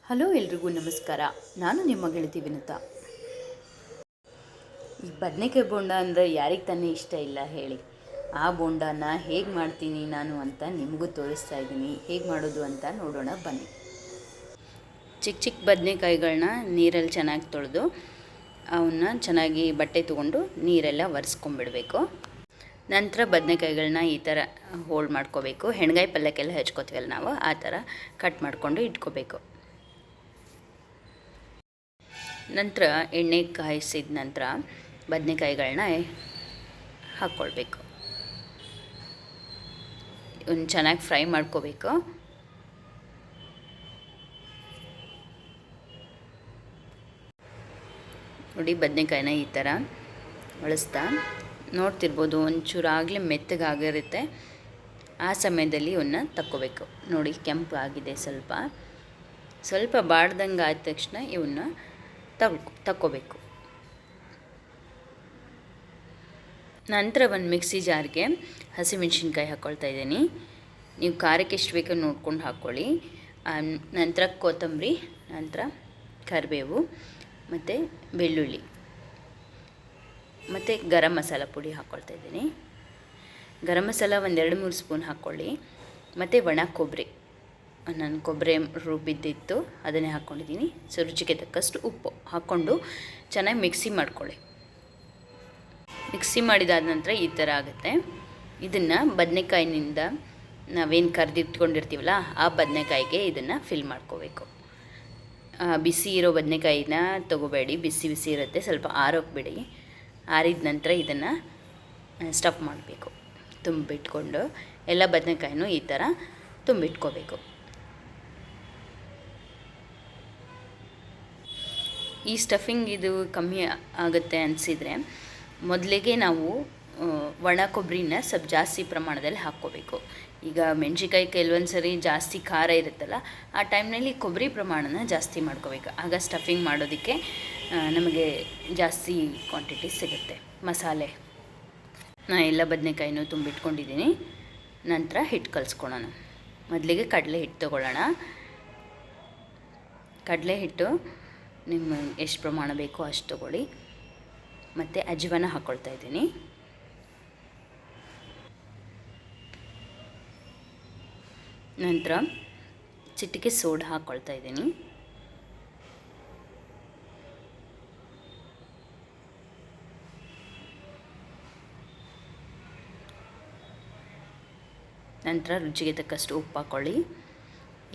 Hello ಎಲ್ರಿಗೂ ನಮಸ್ಕಾರ. ನಾನು ನಿಮ್ಮ ಗೆಳತಿ ವಿನುತಾ. ಈ ಬದನೆಕಾಯಿ ಬೋಂಡ ಅಂದರೆ ಯಾರಿಗೆ ತಾನೇ ಇಷ್ಟ ಇಲ್ಲ ಹೇಳಿ. ಆ ಬೋಂಡನ ಹೇಗೆ ಮಾಡ್ತೀನಿ ನಾನು ಅಂತ ನಿಮಗೂ ತೋರಿಸ್ತಾ ಇದ್ದೀನಿ. ಹೇಗೆ ಮಾಡೋದು ಅಂತ ನೋಡೋಣ ಬನ್ನಿ. ಚಿಕ್ಕ ಚಿಕ್ಕ ಬದನೆಕಾಯಿಗಳನ್ನ ನೀರಲ್ಲಿ ಚೆನ್ನಾಗಿ ತೊಳೆದು ಅವನ್ನ ಚೆನ್ನಾಗಿ ಬಟ್ಟೆ ತೊಗೊಂಡು ನೀರೆಲ್ಲ ಒರೆಸ್ಕೊಂಡ್ಬಿಡಬೇಕು. ನಂತರ ಬದನೆಕಾಯಿಗಳನ್ನ ಈ ಥರ ಹೋಲ್ಡ್ ಮಾಡ್ಕೋಬೇಕು. ಹೆಣ್ಗಾಯಿ ಪಲ್ಯಕ್ಕೆಲ್ಲ ಹೆಚ್ಕೋತೀವಲ್ಲ ನಾವು, ಆ ಥರ ಕಟ್ ಮಾಡಿಕೊಂಡು ಇಟ್ಕೋಬೇಕು. ನಂತರ ಎಣ್ಣೆ ಕಾಯಿಸಿದ ನಂತರ ಬದನೆಕಾಯಿಗಳನ್ನ ಹಾಕ್ಕೊಳ್ಬೇಕು. ಒಂದು ಚೆನ್ನಾಗಿ ಫ್ರೈ ಮಾಡ್ಕೋಬೇಕು. ನೋಡಿ, ಬದನೆಕಾಯಿನ ಈ ಥರ ಬಳಸ್ತಾ ನೋಡ್ತಿರ್ಬೋದು, ಒಂಚೂರಾಗಲೇ ಮೆತ್ತಗಾಗಿರುತ್ತೆ. ಆ ಸಮಯದಲ್ಲಿ ಇವನ್ನ ತಕ್ಕೋಬೇಕು. ನೋಡಿ, ಕೆಂಪು ಆಗಿದೆ. ಸ್ವಲ್ಪ ಬಾಡ್ದಂಗೆ ಆದ ತಕ್ಷಣ ಇವನ್ನ ತಕ್ಕೋಬೇಕು. ನಂತರ ಒಂದು ಮಿಕ್ಸಿ ಜಾರ್ಗೆ ಹಸಿಮೆಣ್ಸಿನ್ಕಾಯಿ ಹಾಕ್ಕೊಳ್ತಾ ಇದ್ದೀನಿ. ನೀವು ಖಾರಕ್ಕೆ ಎಷ್ಟು ಬೇಕೋ ನೋಡ್ಕೊಂಡು ಹಾಕ್ಕೊಳ್ಳಿ. ನಂತರ ಕೊತ್ತಂಬರಿ, ನಂತರ ಕರಿಬೇವು ಮತ್ತು ಬೆಳ್ಳುಳ್ಳಿ ಮತ್ತು ಗರಂ ಮಸಾಲ ಪುಡಿ ಹಾಕ್ಕೊಳ್ತಾ ಇದ್ದೀನಿ. ಗರಂ ಮಸಾಲ ಒಂದು 2-3 ಸ್ಪೂನ್ ಹಾಕ್ಕೊಳ್ಳಿ. ಮತ್ತು ಒಣ ಕೊಬ್ಬರಿ, ನಾನು ಕೊಬ್ಬರಿ ರುಬ್ಬಿದ್ದಿತ್ತು ಅದನ್ನೇ ಹಾಕ್ಕೊಂಡಿದ್ದೀನಿ. ರುಚಿಗೆ ತಕ್ಕಷ್ಟು ಉಪ್ಪು ಹಾಕ್ಕೊಂಡು ಚೆನ್ನಾಗಿ ಮಿಕ್ಸಿ ಮಾಡ್ಕೊಳ್ಳಿ. ಮಿಕ್ಸಿ ಮಾಡಿದಾದ ನಂತರ ಈ ಥರ ಆಗುತ್ತೆ. ಇದನ್ನು ಬದನೆಕಾಯಿನಿಂದ ನಾವೇನು ಕರೆದಿಟ್ಕೊಂಡಿರ್ತೀವಲ್ಲ ಆ ಬದನೆಕಾಯಿಗೆ ಇದನ್ನು ಫಿಲ್ ಮಾಡ್ಕೋಬೇಕು. ಬಿಸಿ ಇರೋ ಬದನೆಕಾಯಿನ ತೊಗೋಬೇಡಿ, ಬಿಸಿ ಇರುತ್ತೆ. ಸ್ವಲ್ಪ ಆರೋಗ್ಬಿಡಿ. ಆರಿದ ನಂತರ ಇದನ್ನು ಸ್ಟಫ್ ಮಾಡಬೇಕು. ತುಂಬಿಟ್ಕೊಂಡು ಎಲ್ಲ ಬದನೆಕಾಯಿನೂ ಈ ಥರ ತುಂಬಿಟ್ಕೋಬೇಕು. ಈ ಸ್ಟಫಿಂಗ್ ಇದು ಕಮ್ಮಿ ಆಗುತ್ತೆ ಅನಿಸಿದರೆ ಮೊದಲಿಗೆ ನಾವು ಒಣ ಕೊಬ್ಬರಿನ ಸ್ವಲ್ಪ ಜಾಸ್ತಿ ಪ್ರಮಾಣದಲ್ಲಿ ಹಾಕ್ಕೋಬೇಕು. ಈಗ ಮೆಣಸಿನ್ಕಾಯಿ ಕೆಲವೊಂದು ಸರಿ ಜಾಸ್ತಿ ಖಾರ ಇರುತ್ತಲ್ಲ, ಆ ಟೈಮ್ನಲ್ಲಿ ಕೊಬ್ಬರಿ ಪ್ರಮಾಣನ ಜಾಸ್ತಿ ಮಾಡ್ಕೋಬೇಕು. ಆಗ ಸ್ಟಫಿಂಗ್ ಮಾಡೋದಕ್ಕೆ ನಮಗೆ ಜಾಸ್ತಿ ಕ್ವಾಂಟಿಟಿ ಸಿಗುತ್ತೆ. ಮಸಾಲೆ ನಾನು ಎಲ್ಲ ಬದನೆಕಾಯಿನೂ ತುಂಬಿಟ್ಕೊಂಡಿದ್ದೀನಿ. ನಂತರ ಹಿಟ್ಟು ಕಲಿಸ್ಕೊಳ್ಳೋಣ. ಮೊದಲಿಗೆ ಕಡಲೆ ಹಿಟ್ಟು ತೊಗೊಳ್ಳೋಣ. ಕಡಲೆ ಹಿಟ್ಟು ನಿಮಗೆ ಎಷ್ಟು ಪ್ರಮಾಣ ಬೇಕೋ ಅಷ್ಟು ತೊಗೊಳ್ಳಿ. ಮತ್ತು ಅಜ್ವಾನ ಹಾಕ್ಕೊಳ್ತಾ ಇದ್ದೀನಿ. ನಂತರ ಚಿಟಿಕೆ ಸೋಡಾ ಹಾಕ್ಕೊಳ್ತಾ ಇದ್ದೀನಿ. ನಂತರ ರುಚಿಗೆ ತಕ್ಕಷ್ಟು ಉಪ್ಪು ಹಾಕ್ಕೊಳ್ಳಿ.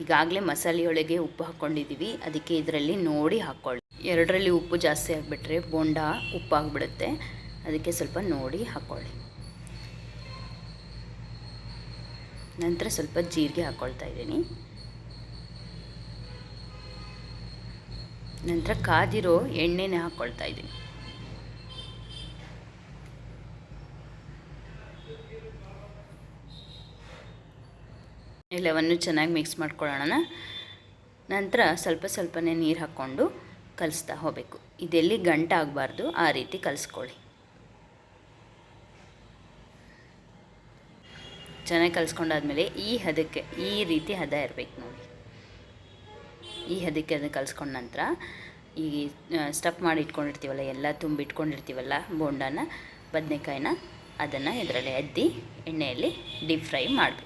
ಈಗಾಗಲೇ ಮಸಾಲೆಯೊಳಗೆ ಉಪ್ಪು ಹಾಕ್ಕೊಂಡಿದ್ದೀವಿ, ಅದಕ್ಕೆ ಇದರಲ್ಲಿ ನೋಡಿ ಹಾಕ್ಕೊಳ್ಳಿ. ಎರಡರಲ್ಲಿ ಉಪ್ಪು ಜಾಸ್ತಿ ಆಗಿಬಿಟ್ರೆ ಬೋಂಡ ಉಪ್ಪಾಗಿಬಿಡುತ್ತೆ, ಅದಕ್ಕೆ ಸ್ವಲ್ಪ ನೋಡಿ ಹಾಕ್ಕೊಳ್ಳಿ. ನಂತರ ಸ್ವಲ್ಪ ಜೀರಿಗೆ ಹಾಕ್ಕೊಳ್ತಾ ಇದ್ದೀನಿ. ನಂತರ ಕಾದಿರೋ ಎಣ್ಣೆನ ಹಾಕ್ಕೊಳ್ತಾ ಇದ್ದೀನಿ. ಎಲ್ಲವನ್ನು ಚೆನ್ನಾಗಿ ಮಿಕ್ಸ್ ಮಾಡ್ಕೊಳ್ಳೋಣ. ನಂತರ ಸ್ವಲ್ಪನೇ ನೀರು ಹಾಕ್ಕೊಂಡು ಕಲಿಸ್ತಾ ಹೋಗಬೇಕು. ಇದೆಲ್ಲಿ ಗಂಟಾಗಬಾರ್ದು, ಆ ರೀತಿ ಕಲಿಸ್ಕೊಳ್ಳಿ. ಚೆನ್ನಾಗಿ ಕಲಿಸ್ಕೊಂಡಾದ್ಮೇಲೆ ಈ ರೀತಿ ಹದ ಇರಬೇಕು ನೋಡಿ. ಈ ಹದಕ್ಕೆ ಅದನ್ನು ಕಲಿಸ್ಕೊಂಡ ನಂತರ ಈ ಸ್ಟಫ್ ಮಾಡಿ ಇಟ್ಕೊಂಡಿರ್ತೀವಲ್ಲ, ಎಲ್ಲ ತುಂಬಿಟ್ಕೊಂಡಿರ್ತೀವಲ್ಲ ಬೋಂಡನ, ಬದನೆಕಾಯಿನ, ಅದನ್ನು ಇದರಲ್ಲಿ ಅದ್ದಿ ಎಣ್ಣೆಯಲ್ಲಿ ಡೀಪ್ ಫ್ರೈ ಮಾಡಬೇಕು.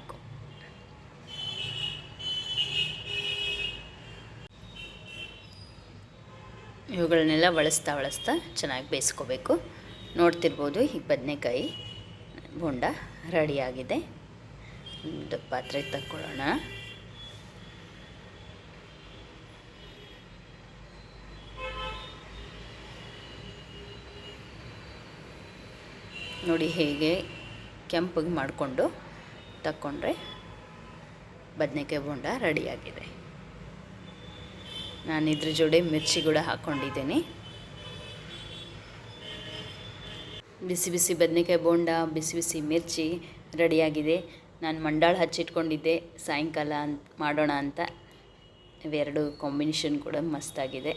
ಇವುಗಳನ್ನೆಲ್ಲ ಬಳಸ್ತಾ ಚೆನ್ನಾಗಿ ಬೇಯಿಸ್ಕೋಬೇಕು. ನೋಡ್ತಿರ್ಬೋದು, ಈಗ ಬದನೆಕಾಯಿ ಬೋಂಡ ರೆಡಿಯಾಗಿದೆ. ಒಂದು ಪಾತ್ರೆ ತಗೊಳ್ಳೋಣ. ನೋಡಿ, ಹೇಗೆ ಕೆಂಪಗೆ ಮಾಡಿಕೊಂಡು ತಗೊಂಡ್ರೆ ಬದನೆಕಾಯಿ ಬೋಂಡ ರೆಡಿಯಾಗಿದೆ. ನಾನು ಇದ್ರ ಜೋಡಿ ಮಿರ್ಚಿ ಕೂಡ ಹಾಕ್ಕೊಂಡಿದ್ದೀನಿ. ಬಿಸಿ ಬದನೆಕಾಯಿ ಬೋಂಡ, ಬಿಸಿ ಮಿರ್ಚಿ ರೆಡಿಯಾಗಿದೆ. ನಾನು ಮಂಡಾಳು ಹಚ್ಚಿಟ್ಕೊಂಡಿದ್ದೆ, ಸಾಯಂಕಾಲ ಮಾಡೋಣ ಅಂತ. ಇವೆರಡು ಕಾಂಬಿನೇಷನ್ ಕೂಡ ಮಸ್ತಾಗಿದೆ.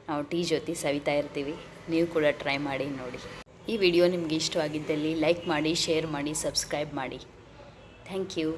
ನಾವು ಟೀ ಜೊತೆ ಸವಿತಾ ಇರ್ತೀವಿ. ನೀವು ಕೂಡ ಟ್ರೈ ಮಾಡಿ ನೋಡಿ. ಈ ವಿಡಿಯೋ ನಿಮಗೆ ಇಷ್ಟವಾಗಿದ್ದಲ್ಲಿ ಲೈಕ್ ಮಾಡಿ, ಶೇರ್ ಮಾಡಿ, ಸಬ್ಸ್ಕ್ರೈಬ್ ಮಾಡಿ. Thank you.